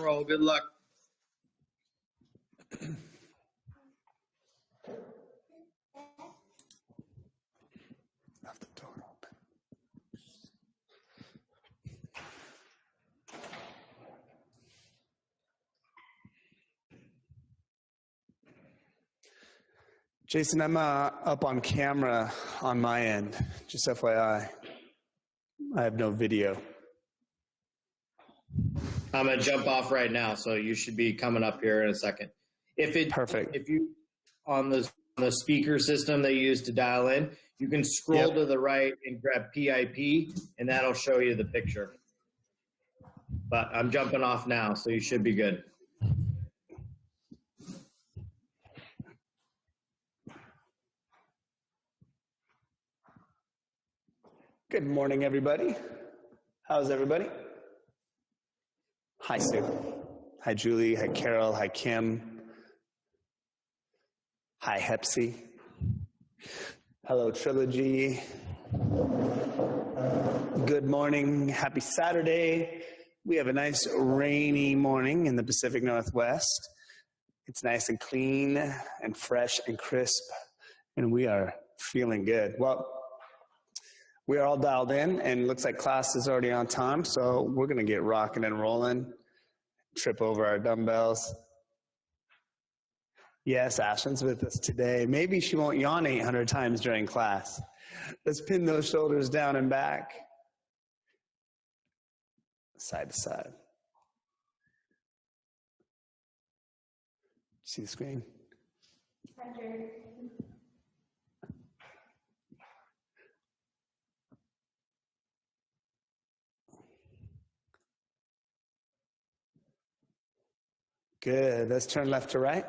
roll. Good luck. Left the door open. Jason, I'm up on camera on my end, just FYI. I have no video. I'm going to jump off right now, so you should be coming up here in a second. Perfect. If you, on the speaker system they use to dial in, you can scroll to the right and grab PIP, and that'll show you the picture. But I'm jumping off now, so you should be good. Good morning, everybody. How's everybody? Hi, Sue. Hi, Julie. Hi, Carol. Hi, Kim. Hi, Hepsi. Hello, Trilogy. Good morning. Happy Saturday. We have a nice rainy morning in the Pacific Northwest. It's nice and clean and fresh and crisp, and we are feeling good. Well, we are all dialed in, and it looks like class is already on time, so we're going to get rocking and rolling, trip over our dumbbells. Yes, Ashton's with us today. Maybe she won't yawn 800 times during class. Let's pin those shoulders down and back, side to side. See the screen? Good. Let's turn left to right.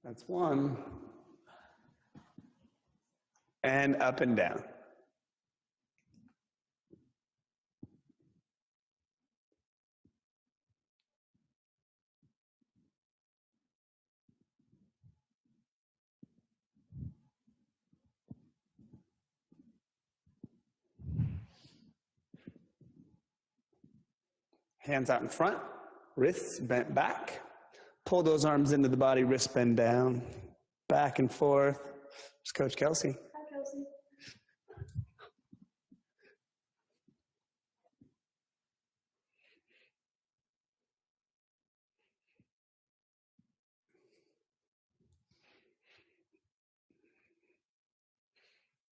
That's one. And up and down. Hands out in front, wrists bent back. Pull those arms into the body, wrists bend down, back and forth. It's Coach Kelsey. Hi, Kelsey.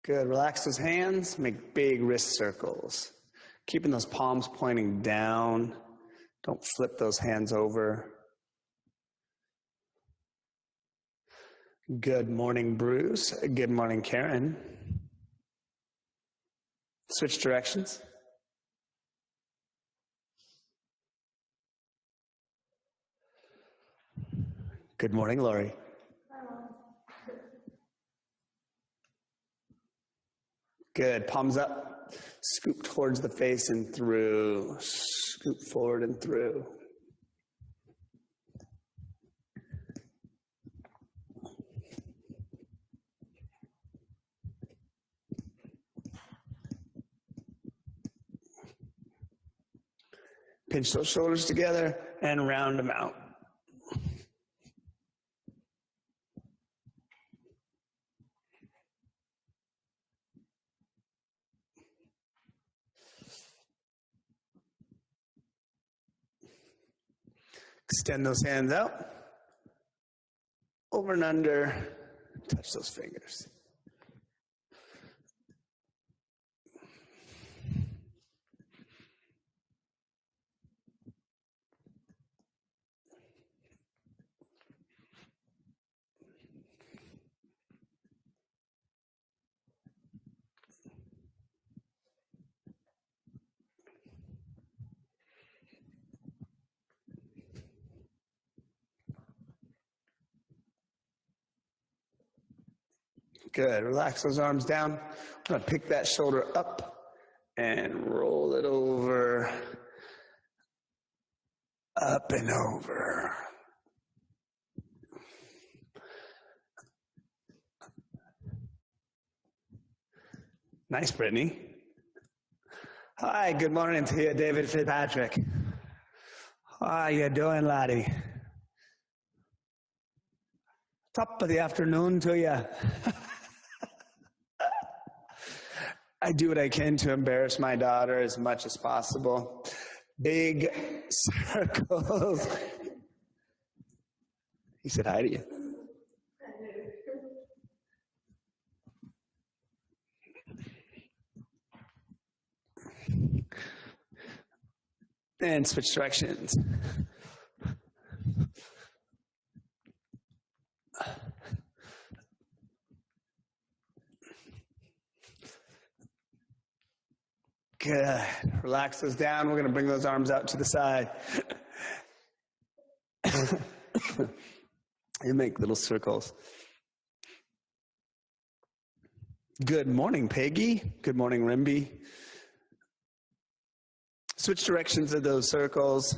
Good. Relax those hands. Make big wrist circles. Keeping those palms pointing down. Don't flip those hands over. Good morning, Bruce. Good morning, Karen. Switch directions. Good morning, Lori. Good. Palms up. Scoop towards the face and through. Scoop forward and through. Pinch those shoulders together and round them out. Extend those hands out, over and under, touch those fingers. Good. Relax those arms down. I'm going to pick that shoulder up and roll it over, up and over. Nice, Brittany. Hi, good morning to you, David Fitzpatrick. How you doing, laddie? Top of the afternoon to you. I do what I can to embarrass my daughter as much as possible. Big circles. He said hi to you. And switch directions. Good. Relax those down. We're going to bring those arms out to the side. You make little circles. Good morning, Peggy. Good morning, Rimby. Switch directions of those circles.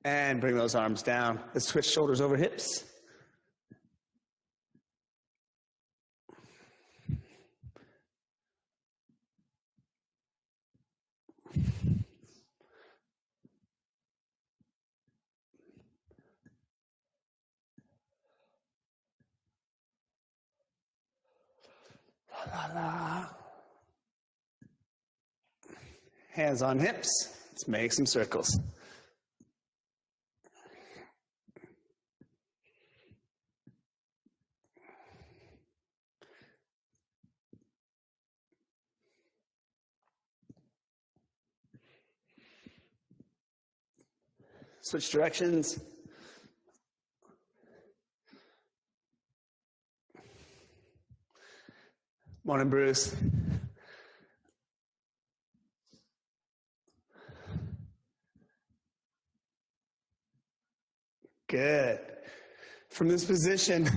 And bring those arms down. Let's switch shoulders over hips. La, la, la. Hands on hips. Let's make some circles. Switch directions. Morning, Bruce. Good. From this position,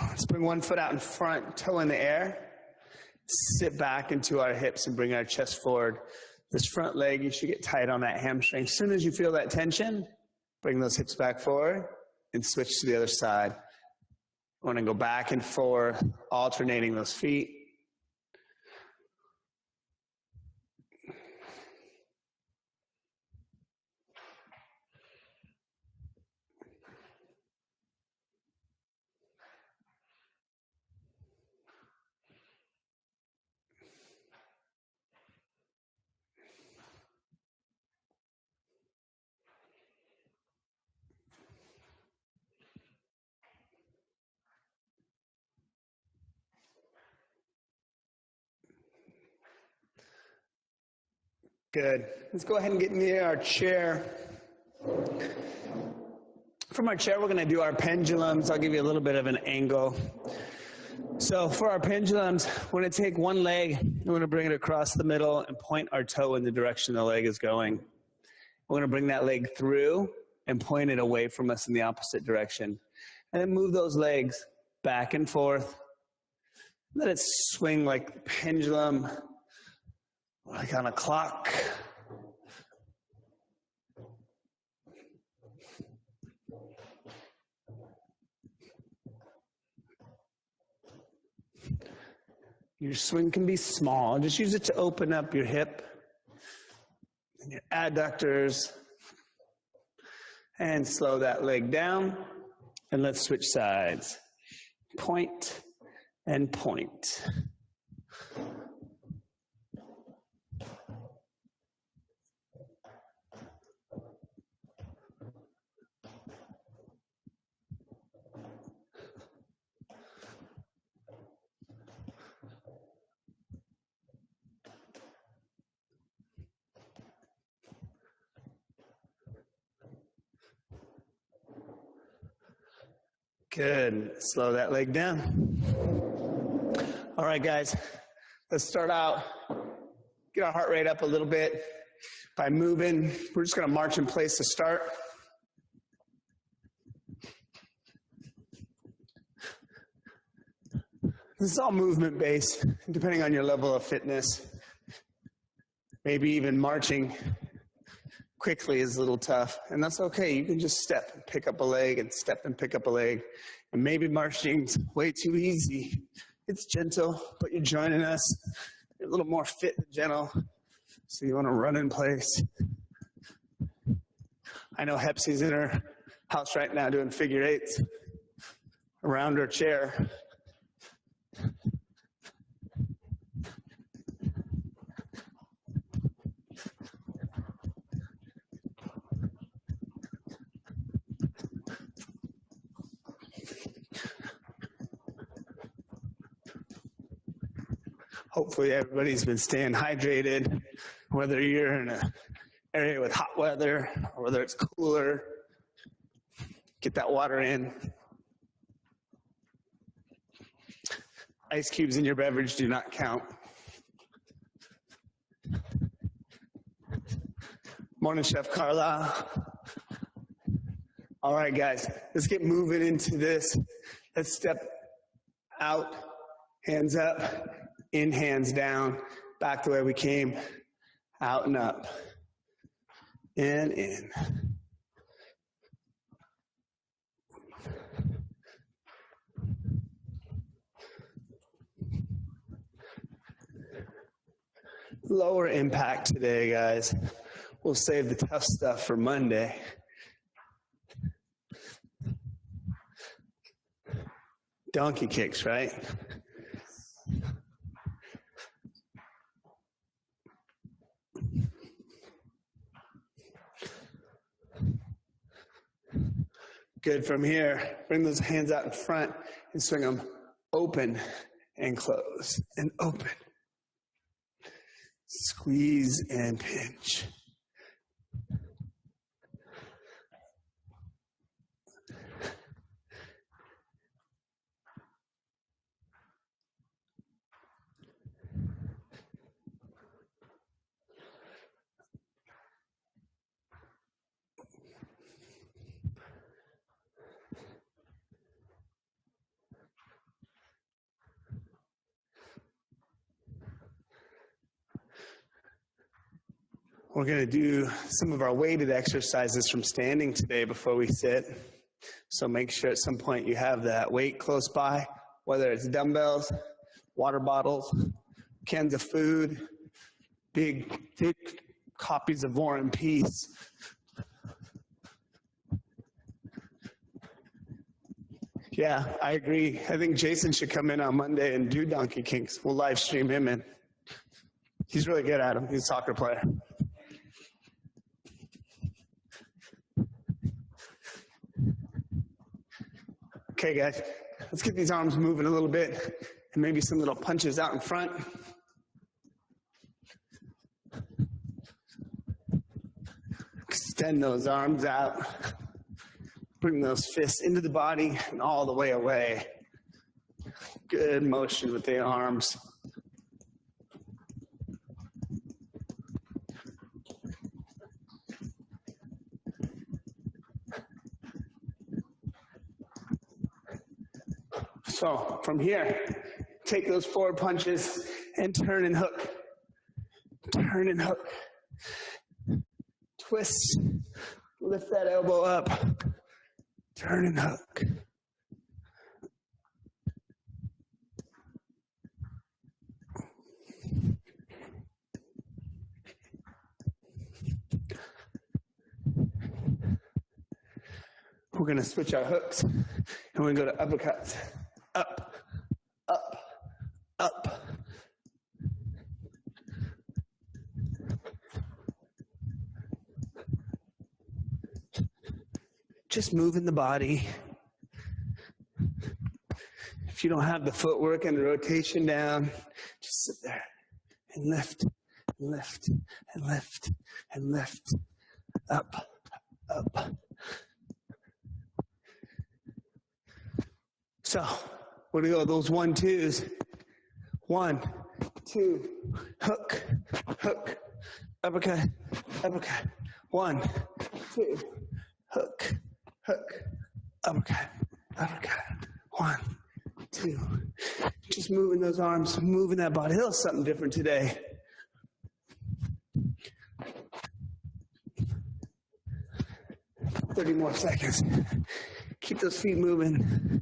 let's bring one foot out in front, toe in the air. Sit back into our hips and bring our chest forward. This front leg, you should get tight on that hamstring. As soon as you feel that tension, bring those hips back forward and switch to the other side. I want to go back and forth, alternating those feet. Good. Let's go ahead and get near our chair. From our chair, we're going to do our pendulums. I'll give you a little bit of an angle. So for our pendulums, we're going to take one leg, and we're going to bring it across the middle and point our toe in the direction the leg is going. We're going to bring that leg through and point it away from us in the opposite direction. And then move those legs back and forth. Let it swing like the pendulum, like on a clock. Your swing can be small. Just use it to open up your hip and your adductors. And slow that leg down. And let's switch sides. Point and point. Good. Slow that leg down. All right, guys. Let's start out. Get our heart rate up a little bit by moving. We're just going to march in place to start. This is all movement based, depending on your level of fitness. Maybe even marching quickly is a little tough, and that's okay. You can just step and pick up a leg and step and pick up a leg. And maybe marching's way too easy. It's gentle, but you're joining us. You're a little more fit than gentle, so you want to run in place. I know Hepsi's in her house right now doing figure eights around her chair. Hopefully everybody's been staying hydrated, whether you're in an area with hot weather or whether it's cooler. Get that water in. Ice cubes in your beverage do not count. Morning, Chef Carla. All right, guys, let's get moving into this. Let's step out, hands up, in, hands down, back the way we came, out and up, and in. Lower impact today, guys. We'll save the tough stuff for Monday. Donkey kicks, right? Good. From here, bring those hands out in front and swing them open and close and open. Squeeze and pinch. We're going to do some of our weighted exercises from standing today before we sit. So make sure at some point you have that weight close by, whether it's dumbbells, water bottles, cans of food, big, thick copies of War and Peace. Yeah, I agree. I think Jason should come in on Monday and do donkey kicks. We'll live stream him in. He's really good at them. He's a soccer player. Okay, guys, let's get these arms moving a little bit and maybe some little punches out in front. Extend those arms out. Bring those fists into the body and all the way away. Good motion with the arms. So from here, take those forward punches and turn and hook. Turn and hook. Twist. Lift that elbow up. Turn and hook. We're going to switch our hooks and we're going to go to uppercuts. Up, up, up. Just moving the body. If you don't have the footwork and the rotation down, just sit there and lift, and lift, and lift, and lift. Up, up. So, we're going to go those 1, 2s. 1, 2, hook, hook, uppercut, uppercut. 1, 2, hook, hook, uppercut, uppercut. 1, 2. Just moving those arms, moving that body. A little something different today. 30 more seconds. Keep those feet moving.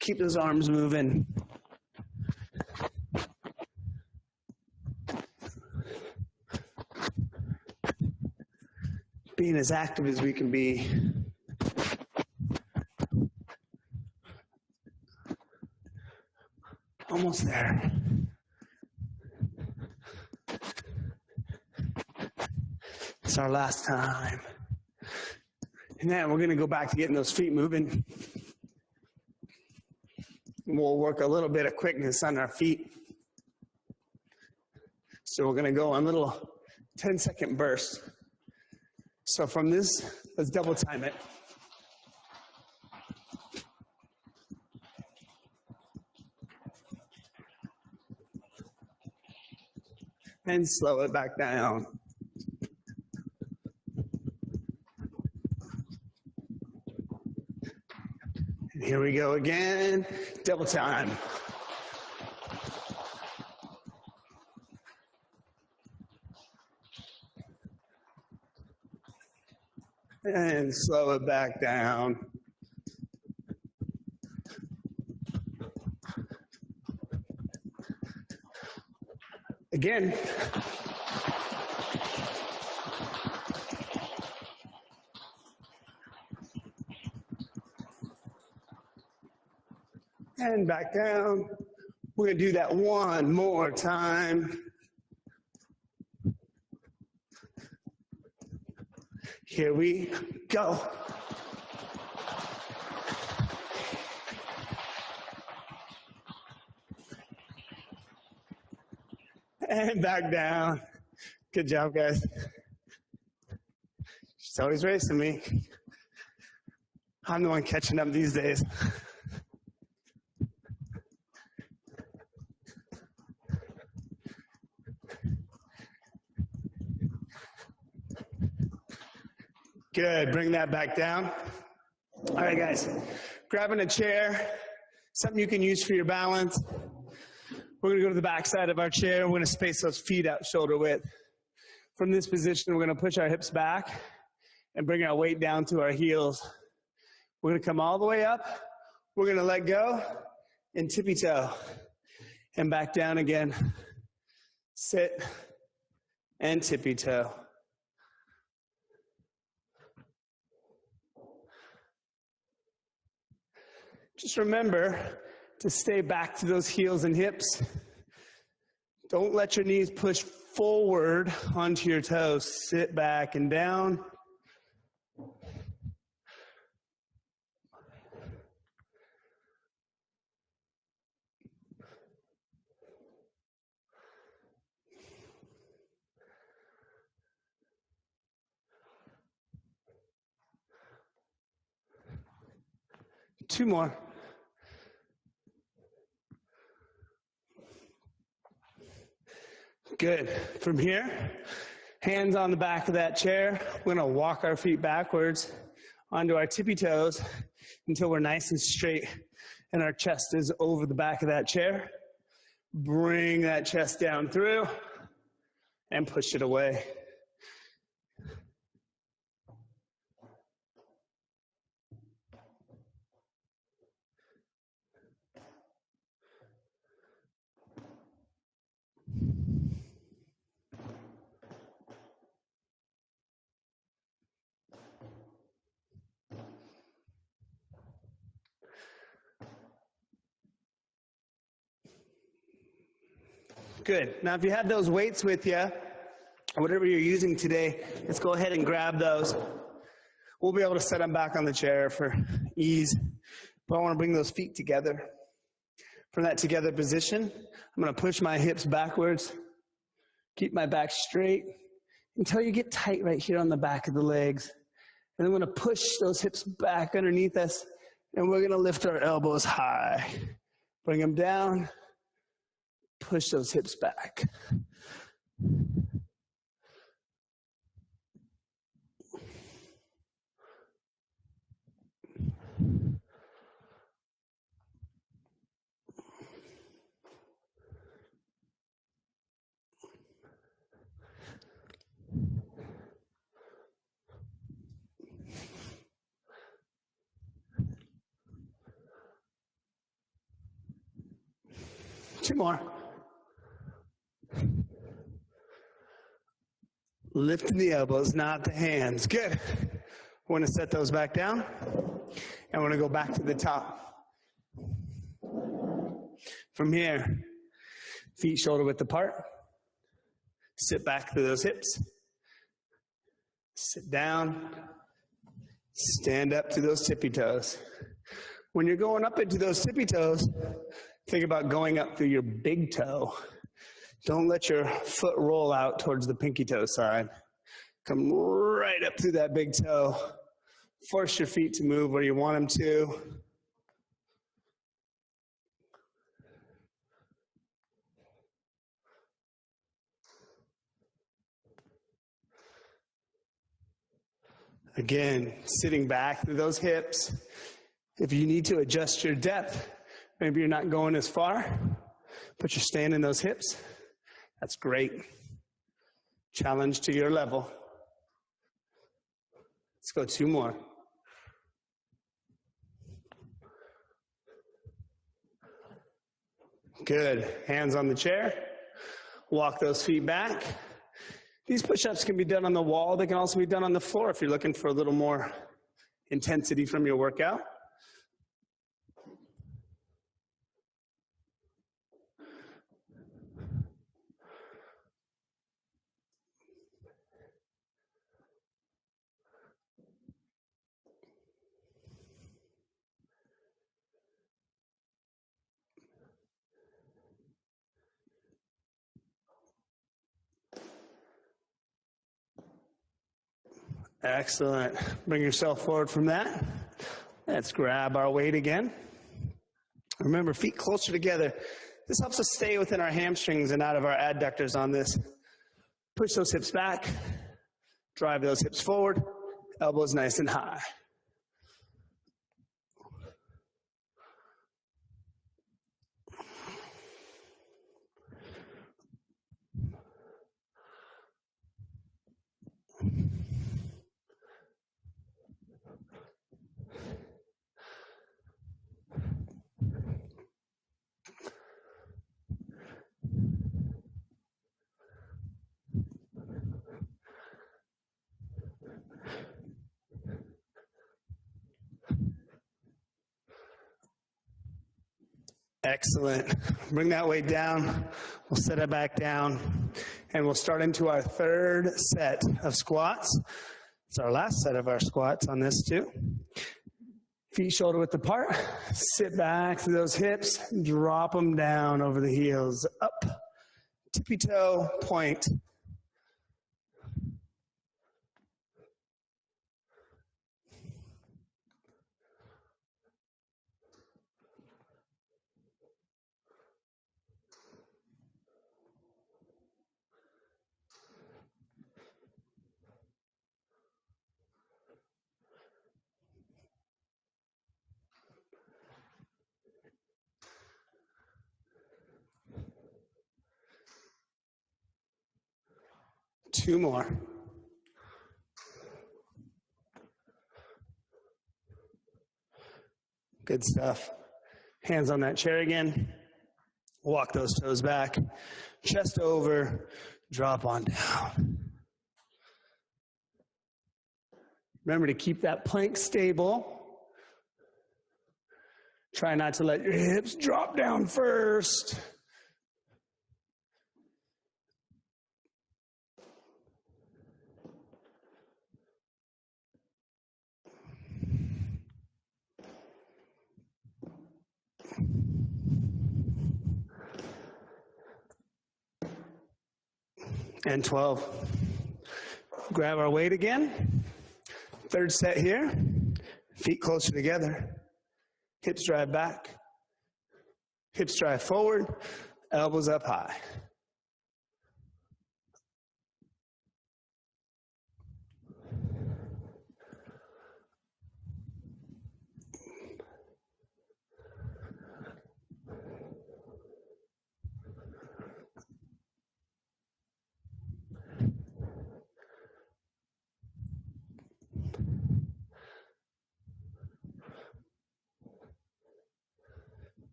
Keep those arms moving. Being as active as we can be. Almost there. It's our last time. And then we're going to go back to getting those feet moving. We'll work a little bit of quickness on our feet. So we're going to go on little 10-second bursts. So from this, let's double time it. And slow it back down. And here we go again, double time. And slow it back down. Again. And back down. We're going to do that one more time. Here we go. And back down. Good job, guys. She's always racing me. I'm the one catching up these days. Good, bring that back down. All right, guys, grabbing a chair, something you can use for your balance. We're gonna go to the back side of our chair. We're gonna space those feet out shoulder width. From this position, we're gonna push our hips back and bring our weight down to our heels. We're gonna come all the way up. We're gonna let go and tippy toe and back down again. Sit and tippy toe. Just remember to stay back to those heels and hips. Don't let your knees push forward onto your toes. Sit back and down. Two more. Good. From here, hands on the back of that chair. We're going to walk our feet backwards onto our tippy toes until we're nice and straight and our chest is over the back of that chair. Bring that chest down through and push it away. Good. Now, if you have those weights with you, or whatever you're using today, let's go ahead and grab those. We'll be able to set them back on the chair for ease. But I want to bring those feet together. From that together position, I'm going to push my hips backwards, keep my back straight until you get tight right here on the back of the legs. And I'm going to push those hips back underneath us, and we're going to lift our elbows high. Bring them down. Push those hips back. 2 more. Lifting the elbows, not the hands. Good. We're going to set those back down, and we're going to go back to the top. From here, feet shoulder width apart. Sit back through those hips. Sit down. Stand up to those tippy toes. When you're going up into those tippy toes, think about going up through your big toe. Don't let your foot roll out towards the pinky toe side. Come right up through that big toe. Force your feet to move where you want them to. Again, sitting back through those hips. If you need to adjust your depth, maybe you're not going as far, but you're staying in those hips, that's great. Challenge to your level. Let's go 2 more. Good. Hands on the chair. Walk those feet back. These push-ups can be done on the wall. They can also be done on the floor if you're looking for a little more intensity from your workout. Excellent. Bring yourself forward from that. Let's grab our weight again. Remember, feet closer together. This helps us stay within our hamstrings and out of our adductors on this. Push those hips back. Drive those hips forward. Elbows nice and high. Excellent. Bring that weight down. We'll set it back down. And we'll start into our 3rd set of squats. It's our last set of our squats on this too. Feet shoulder width apart. Sit back through those hips. Drop them down over the heels. Up. Tippy toe, point. Two more. Good stuff. Hands on that chair again. Walk those toes back. Chest over. Drop on down. Remember to keep that plank stable. Try not to let your hips drop down first. And 12. Grab our weight again. 3rd set here. Feet closer together. Hips drive back. Hips drive forward. Elbows up high.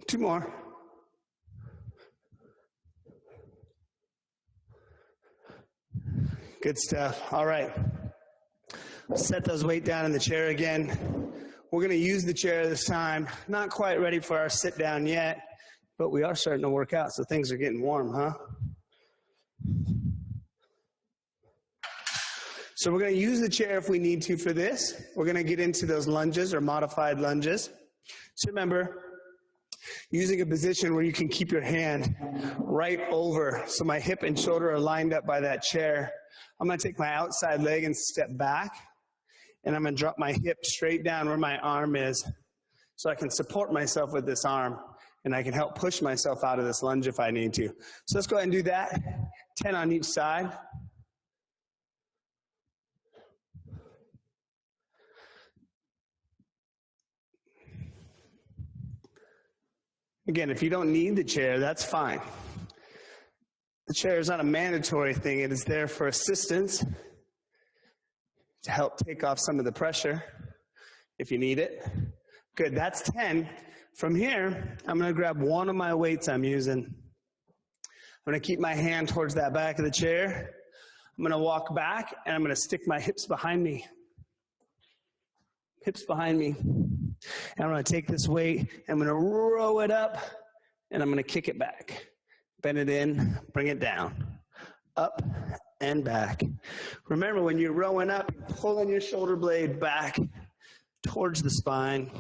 Two more. Good stuff. All right. Set those weight down in the chair again. We're going to use the chair this time. Not quite ready for our sit down yet, but we are starting to work out, so things are getting warm, huh? So we're going to use the chair if we need to for this. We're going to get into those lunges or modified lunges. So remember, using a position where you can keep your hand right over, so my hip and shoulder are lined up by that chair. I'm going to take my outside leg and step back, and I'm going to drop my hip straight down where my arm is, so I can support myself with this arm, and I can help push myself out of this lunge if I need to. So let's go ahead and do that. 10 on each side. Again, if you don't need the chair, that's fine. The chair is not a mandatory thing. It is there for assistance to help take off some of the pressure if you need it. Good, that's 10. From here, I'm going to grab one of my weights I'm using. I'm going to keep my hand towards that back of the chair. I'm going to walk back, and I'm going to stick my hips behind me. Hips behind me. And I'm going to take this weight, I'm going to row it up, and I'm going to kick it back. Bend it in, bring it down. Up and back. Remember, when you're rowing up, pulling your shoulder blade back towards the spine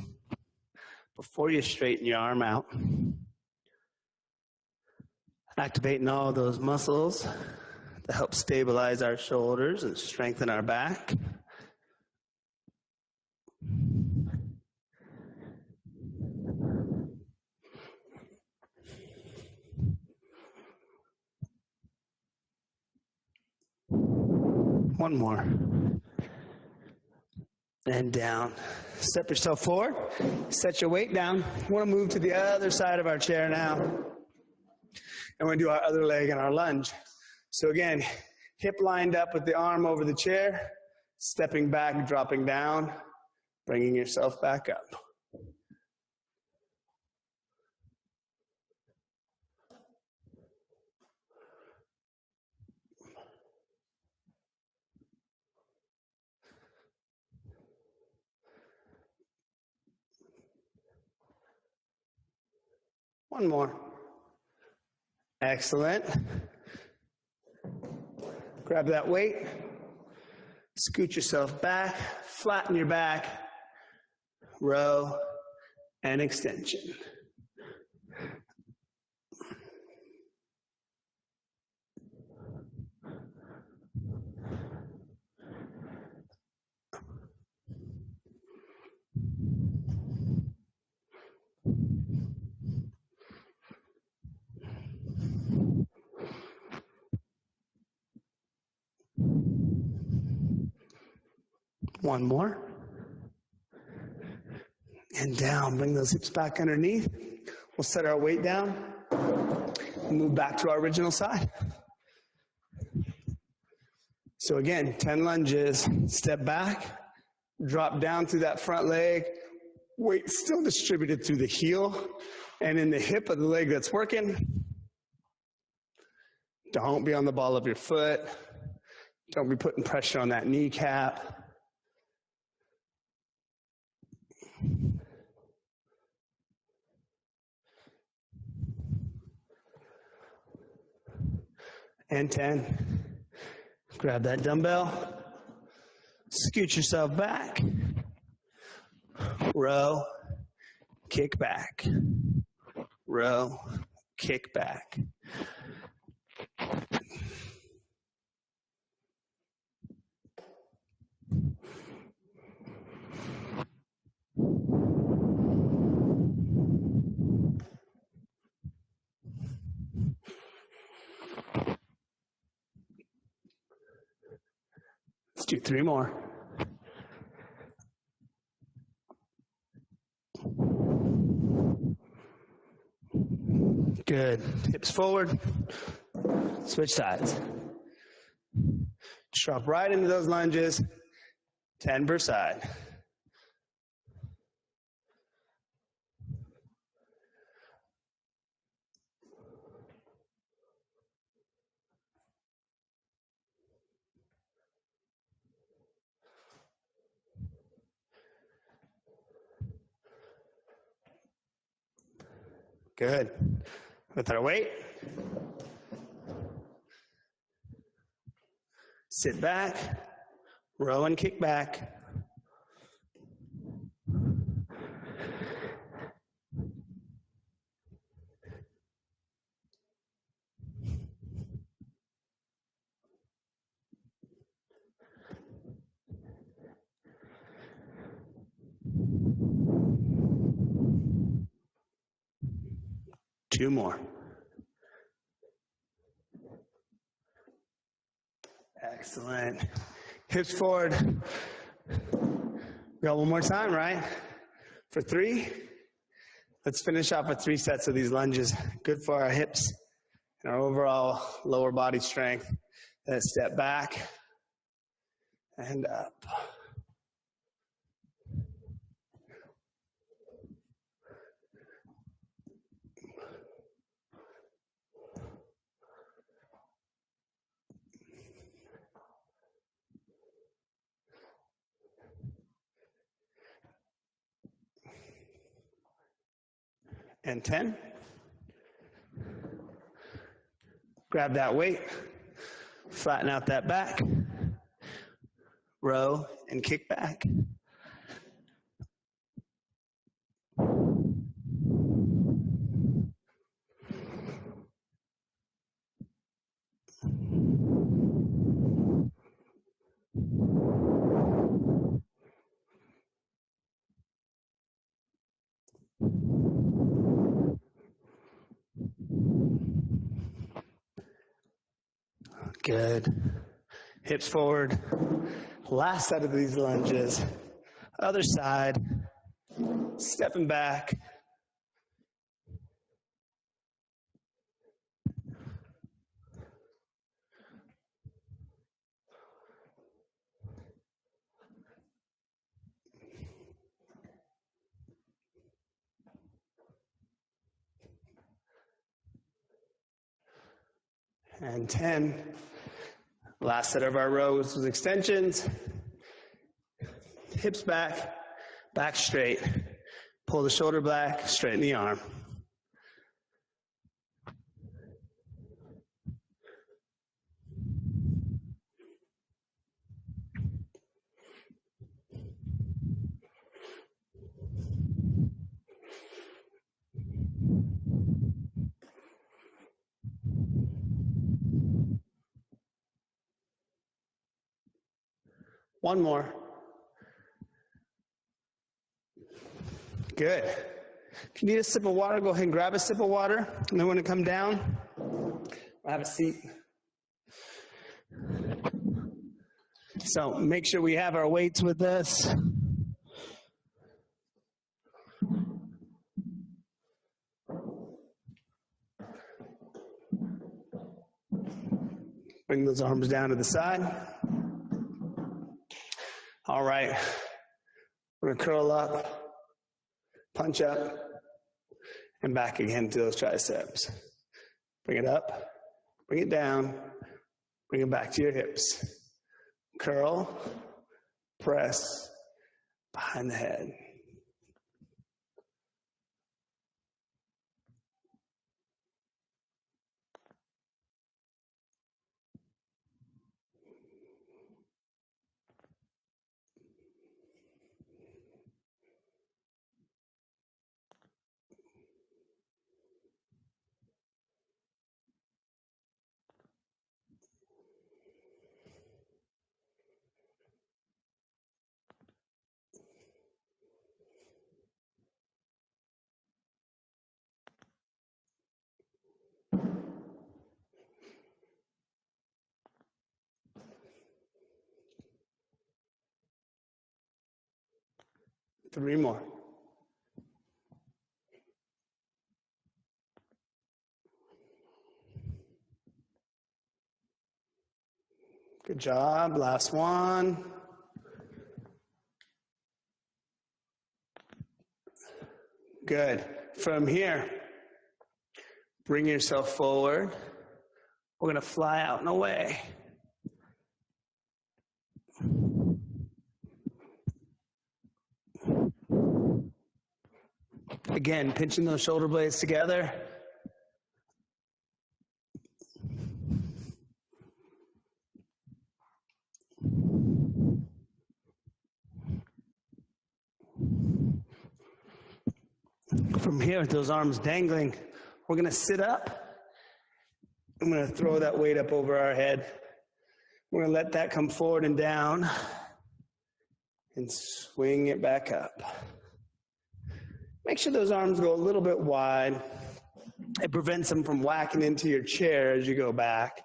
before you straighten your arm out. Activating all those muscles that help stabilize our shoulders and strengthen our back. One more. And down. Step yourself forward. Set your weight down. We want to move to the other side of our chair now. And we're going to do our other leg in our lunge. So again, hip lined up with the arm over the chair, stepping back, dropping down, bringing yourself back up. One more. Excellent. Grab that weight. Scoot yourself back. Flatten your back. Row and extension. One more. And down. Bring those hips back underneath. We'll set our weight down. Move back to our original side. So again, 10 lunges. Step back. Drop down through that front leg. Weight still distributed through the heel and in the hip of the leg that's working. Don't be on the ball of your foot. Don't be putting pressure on that kneecap. And 10. Grab that dumbbell. Scoot yourself back. Row. Kick back. Row. Kick back. Let's do 3 more. Good. Hips forward. Switch sides. Drop right into those lunges. 10 per side. Good. With our weight. Sit back, row and kick back. Two more. Excellent. Hips forward. We got one more time, right? For 3. Let's finish off with 3 sets of these lunges. Good for our hips and our overall lower body strength. Then step back and up. And 10. Grab that weight, flatten out that back, row and kick back. Good. Hips forward. Last set of these lunges. Other side. Stepping back. And 10. Last set of our rows was extensions. Hips back, back straight. Pull the shoulder back, straighten the arm. One more. Good. If you need a sip of water, go ahead and grab a sip of water. And then when you come down, have a seat. So make sure we have our weights with us. Bring those arms down to the side. All right. We're gonna curl up, punch up, and back again to those triceps. Bring it up, bring it down, bring it back to your hips. Curl, press, behind the head. Three more. Good job. Last one. Good. From here, bring yourself forward. We're going to fly out and away. Again, pinching those shoulder blades together. From here, with those arms dangling, we're gonna sit up. I'm gonna throw that weight up over our head. We're gonna let that come forward and down and swing it back up. Make sure those arms go a little bit wide. It prevents them from whacking into your chair as you go back.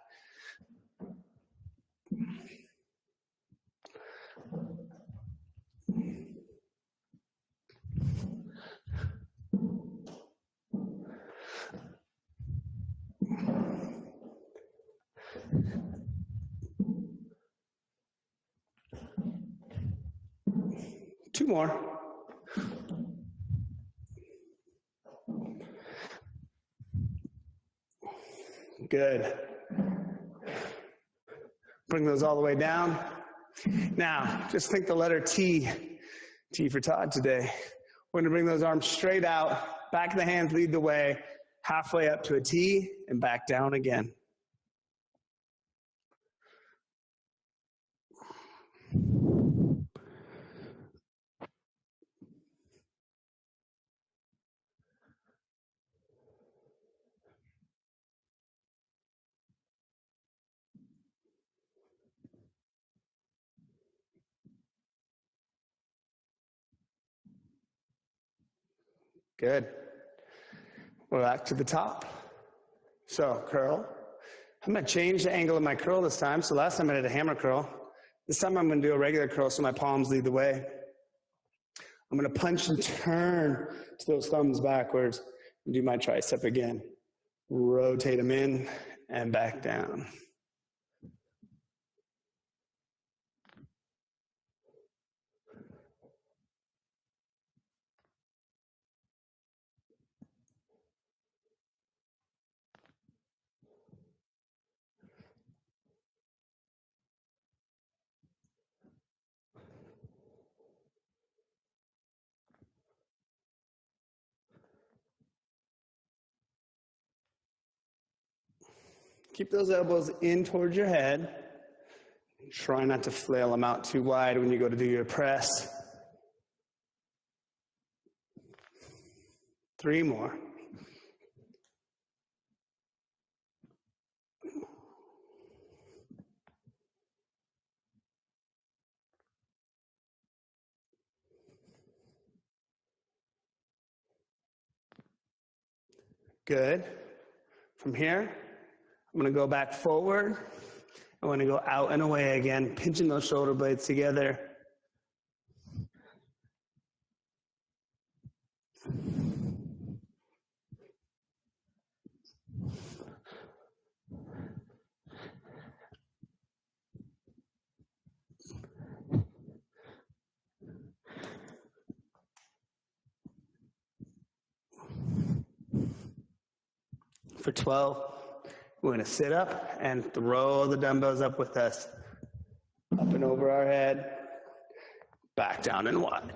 Two more. Good. Bring those all the way down. Now, just think the letter T. T for Todd today. We're gonna bring those arms straight out, back of the hands lead the way, halfway up to a T, and back down again. Good. We're back to the top. So curl. I'm gonna change the angle of my curl this time. So last time I did a hammer curl. This time I'm gonna do a regular curl so my palms lead the way. I'm gonna punch and turn to those thumbs backwards and do my tricep again. Rotate them in and back down. Keep those elbows in towards your head. Try not to flail them out too wide when you go to do your press. 3 more. Good. From here, I'm gonna go back forward. I'm gonna go out and away again, pinching those shoulder blades together. For 12, we're gonna sit up and throw the dumbbells up with us. Up and over our head, back down and wide.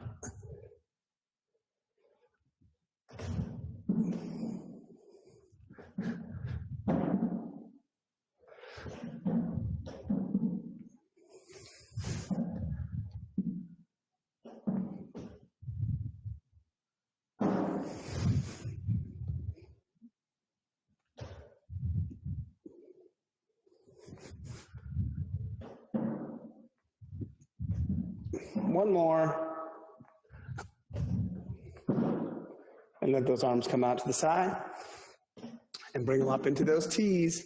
One more. And let those arms come out to the side and bring them up into those T's.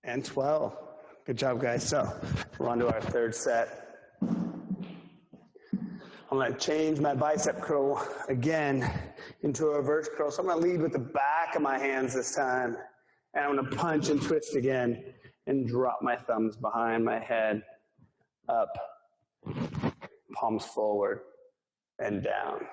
And 12. Good job, guys. So we're on to our third set. I'm gonna change my bicep curl again into a reverse curl. So I'm gonna lead with the back of my hands this time And I'm gonna punch and twist again and drop my thumbs behind my head, up, palms forward, and down.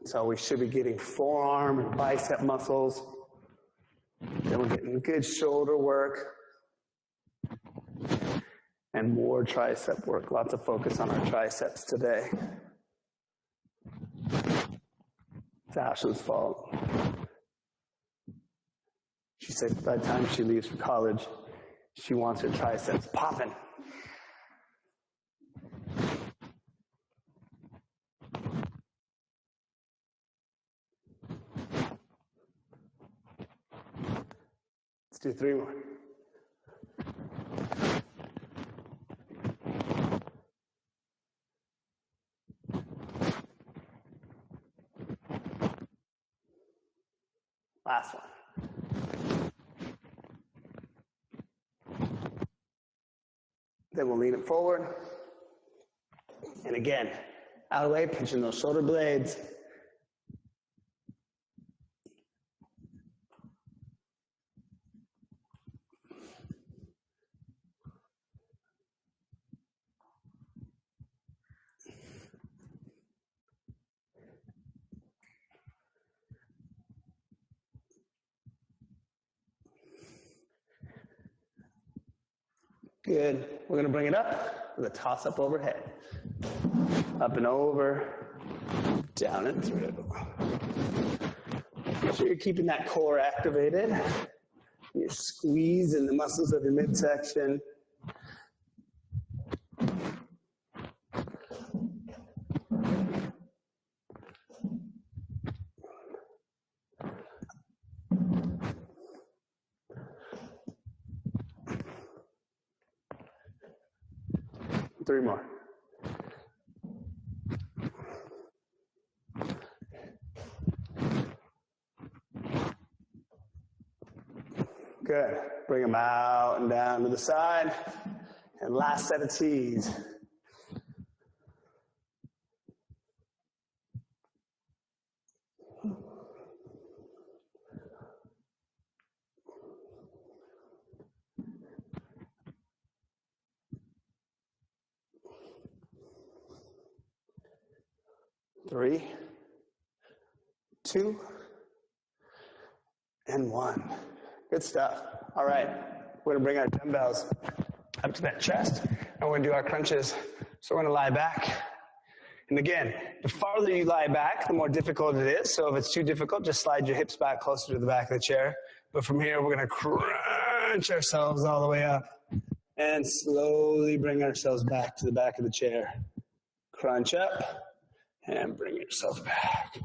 So we should be getting forearm and bicep muscles. Then we're getting good shoulder work and more tricep work. Lots of focus on our triceps today. It's Ashley's fault. She said by the time she leaves for college, she wants her triceps popping. Let's do 3 more. Last one. Then we'll lean it forward. And again, out of the way, pinching those shoulder blades. Good. We're gonna bring it up with a toss up overhead. Up and over, down and through. Make sure you're keeping that core activated. You're squeezing the muscles of your midsection. Three more. Good. Bring them out and down to the side. And last set of T's. Three, 2, and 1. Good stuff. All right, we're gonna bring our dumbbells up to that chest, and we're gonna do our crunches. So we're gonna lie back. And again, the farther you lie back, the more difficult it is. So if it's too difficult, just slide your hips back closer to the back of the chair. But from here, we're gonna crunch ourselves all the way up and slowly bring ourselves back to the back of the chair. Crunch up. And bring yourself back.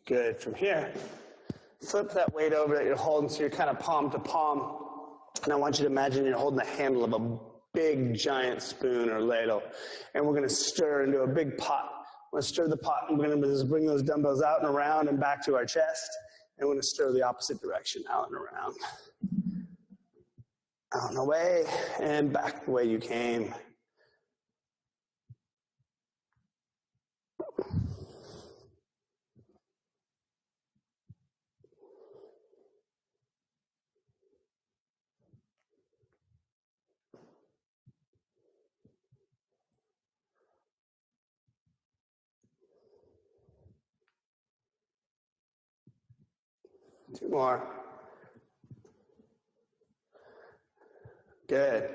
Good. From here, flip that weight over that you're holding so you're kind of palm to palm. And I want you to imagine you're holding the handle of a big, giant spoon or ladle. And we're going to stir into a big pot. We're going to stir the pot, and we're going to just bring those dumbbells out and around and back to our chest. And we're going to stir the opposite direction, out and around. Out and away, and back the way you came. Two more. Good.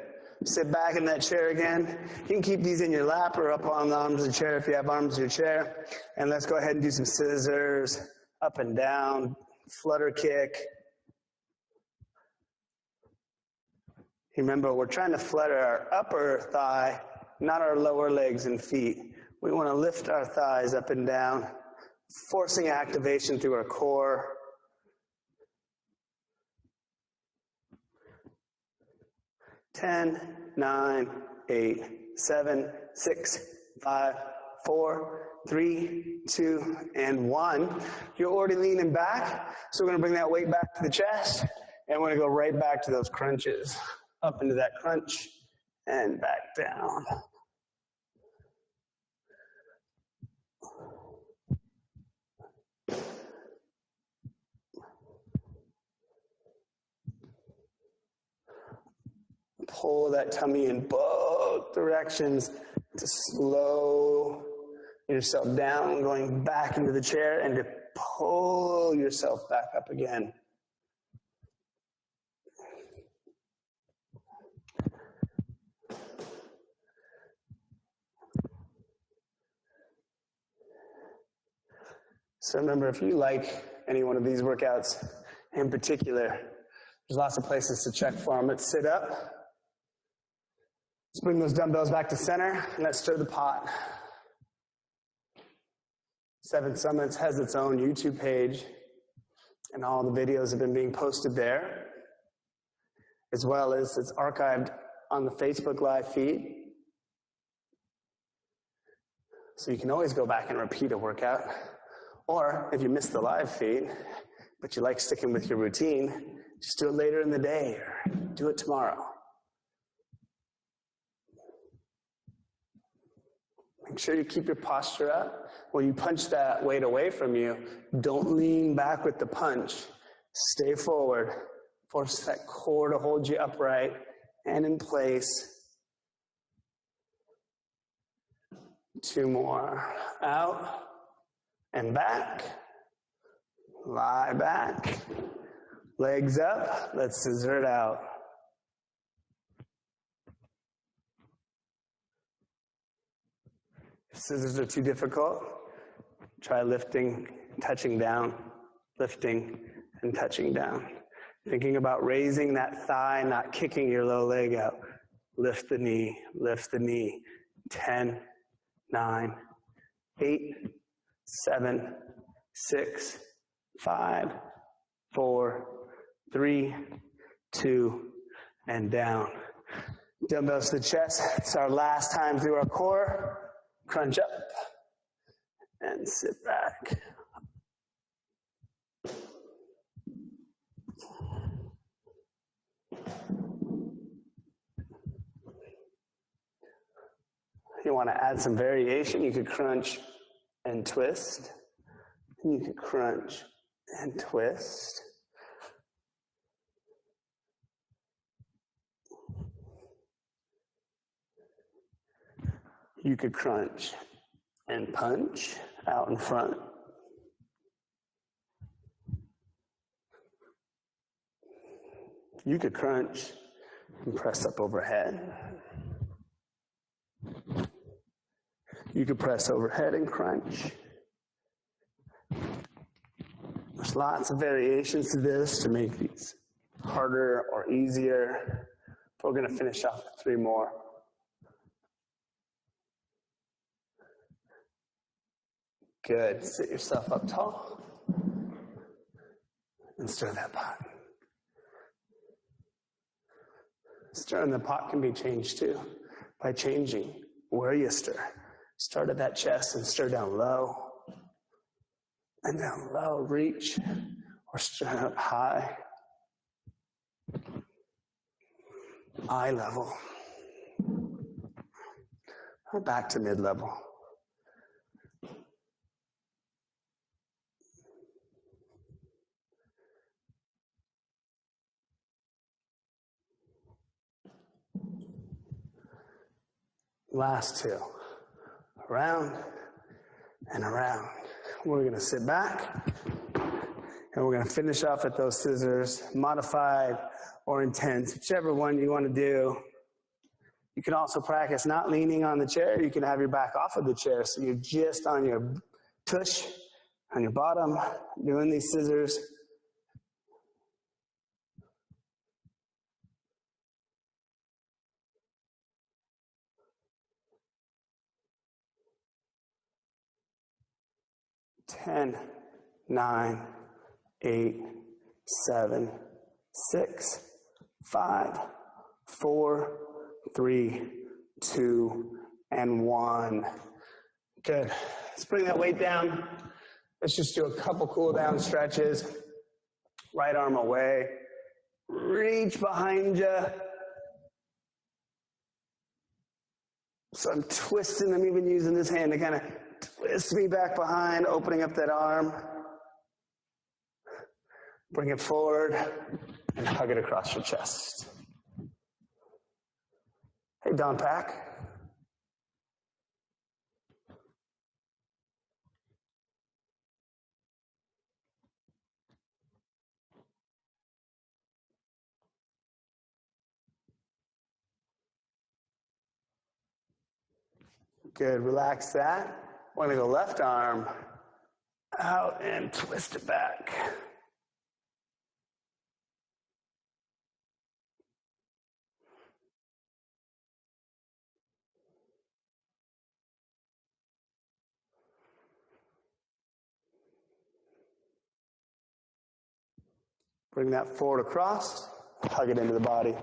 Sit back in that chair again. You can keep these in your lap or up on the arms of the chair if you have arms of your chair. And let's go ahead and do some scissors, up and down, flutter kick. Remember, we're trying to flutter our upper thigh, not our lower legs and feet. We want to lift our thighs up and down, forcing activation through our core. 10, 9, 8, 7, 6, 5, 4, 3, 2, and 1. You're already leaning back, so we're going to bring that weight back to the chest, and we're going to go right back to those crunches. Up into that crunch, and back down. Pull that tummy in both directions to slow yourself down, going back into the chair, and to pull yourself back up again. So remember, if you like any one of these workouts in particular, there's lots of places to check for them. Let's sit up. Let's bring those dumbbells back to center, and let's stir the pot. Seven Summits has its own YouTube page, and all the videos have been being posted there, as well as it's archived on the Facebook Live feed. So you can always go back and repeat a workout. Or if you missed the live feed, but you like sticking with your routine, just do it later in the day or do it tomorrow. Make sure you keep your posture up. When you punch that weight away from you, don't lean back with the punch. Stay forward. Force that core to hold you upright and in place. 2 more. Out. And back, lie back, legs up, let's scissor it out. If scissors are too difficult, try lifting, touching down, lifting, and touching down. Thinking about raising that thigh, not kicking your low leg out. Lift the knee, lift the knee. 10, 9, 8, 7, 6, 5, 4, 3, 2, and down. Dumbbells to the chest. It's our last time through our core. Crunch up and sit back. You want to add some variation, you could crunch and twist. You can crunch and twist. You could crunch and punch out in front. You could crunch and press up overhead. You could press overhead and crunch. There's lots of variations to this to make these harder or easier. But we're going to finish off with 3 more. Good. Sit yourself up tall and stir that pot. Stirring the pot can be changed too by changing where you stir. Start at that chest and stir down low. And down low, reach, or stir up high. Eye level. Or back to mid-level. Last 2. Around and around. We're going to sit back and we're going to finish off at those scissors, modified or intense, whichever one you want to do. You can also practice not leaning on the chair. You can have your back off of the chair so you're just on your tush, on your bottom, doing these scissors. Ten, 9, 8, 7, 6, 5, 4, 3, 2, and 1. Good. Let's bring that weight down. Let's just do a couple cool down stretches. Right arm away. Reach behind you. So I'm twisting, I'm even using this hand to kind of twist me back behind, opening up that arm. Bring it forward and hug it across your chest. Hey, Don Pack. Good, relax that. We're gonna go left arm out and twist it back. Bring that forward across, hug it into the body.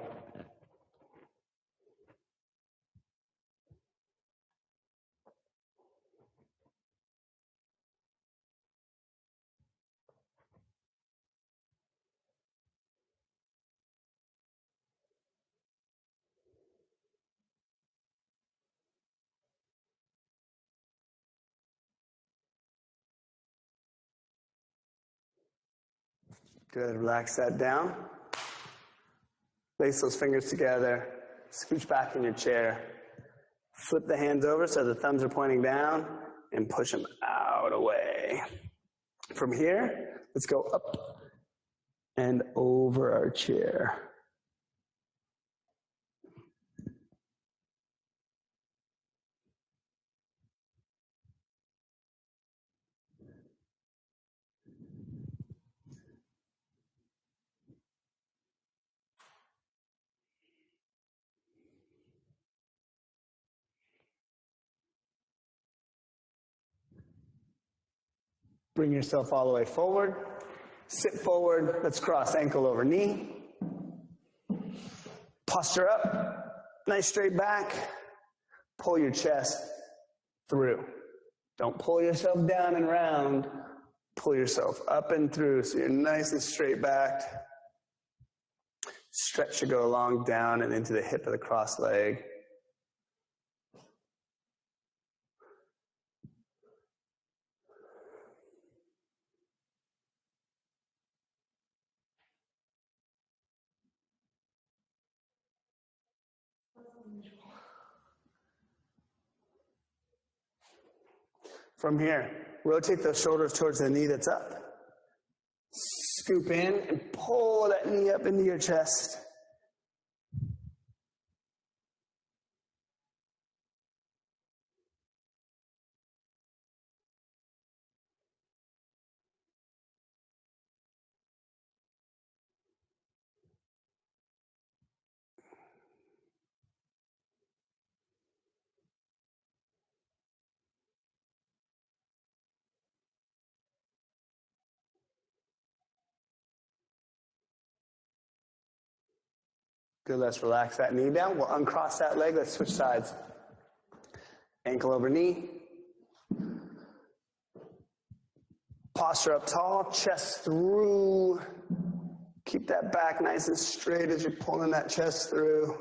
Good, relax that down. Lace those fingers together, scooch back in your chair. Flip the hands over so the thumbs are pointing down and push them out away. From here, let's go up and over our chair. Bring yourself all the way forward. Sit forward. Let's cross ankle over knee. Posture up. Nice straight back. Pull your chest through. Don't pull yourself down and round. Pull yourself up and through so you're nice and straight backed. Stretch should go along down and into the hip of the cross leg. From here, rotate those shoulders towards the knee that's up. Scoop in and pull that knee up into your chest. Good, let's relax that knee down. We'll uncross that leg. Let's switch sides. Ankle over knee. Posture up tall, chest through. Keep that back nice and straight as you're pulling that chest through.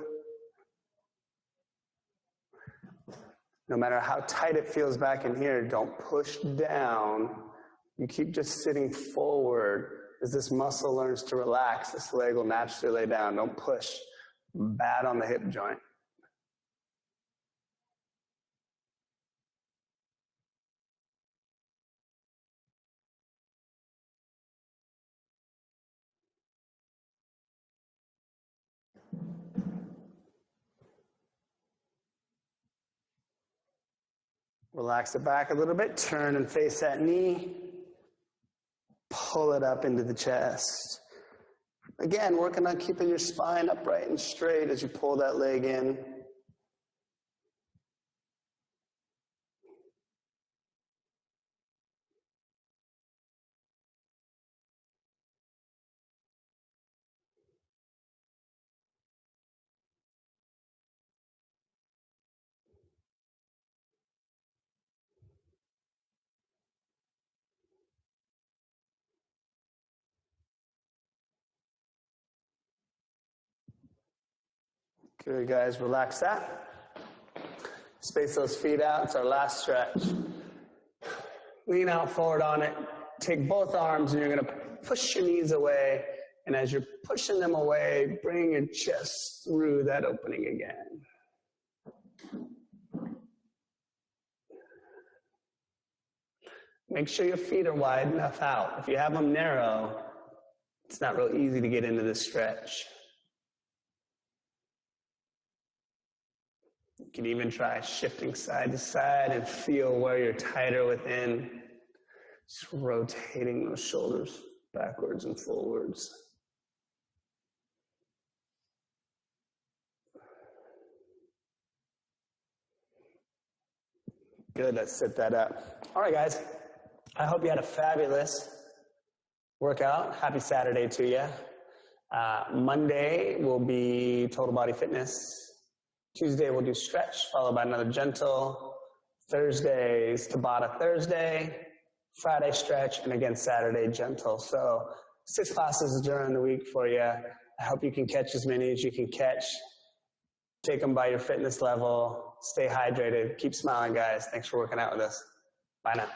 No matter how tight it feels back in here, don't push down. You keep just sitting forward. As this muscle learns to relax, this leg will naturally lay down. Don't push. Bad on the hip joint. Relax it back a little bit. Turn and face that knee. Pull it up into the chest. Again, working on keeping your spine upright and straight as you pull that leg in. Good, guys. Relax that. Space those feet out. It's our last stretch. Lean out forward on it. Take both arms and you're going to push your knees away. And as you're pushing them away, bring your chest through that opening again. Make sure your feet are wide enough out. If you have them narrow, it's not real easy to get into this stretch. You can even try shifting side to side and feel where you're tighter within. Just rotating those shoulders backwards and forwards. Good, let's sit that up. All right, guys. I hope you had a fabulous workout. Happy Saturday to you. Monday will be total body fitness. Tuesday we'll do stretch, followed by another gentle. Thursday is Tabata Thursday. Friday stretch, and again Saturday gentle. So 6 classes during the week for you. I hope you can catch as many as you can catch. Take them by your fitness level. Stay hydrated. Keep smiling, guys. Thanks for working out with us. Bye now.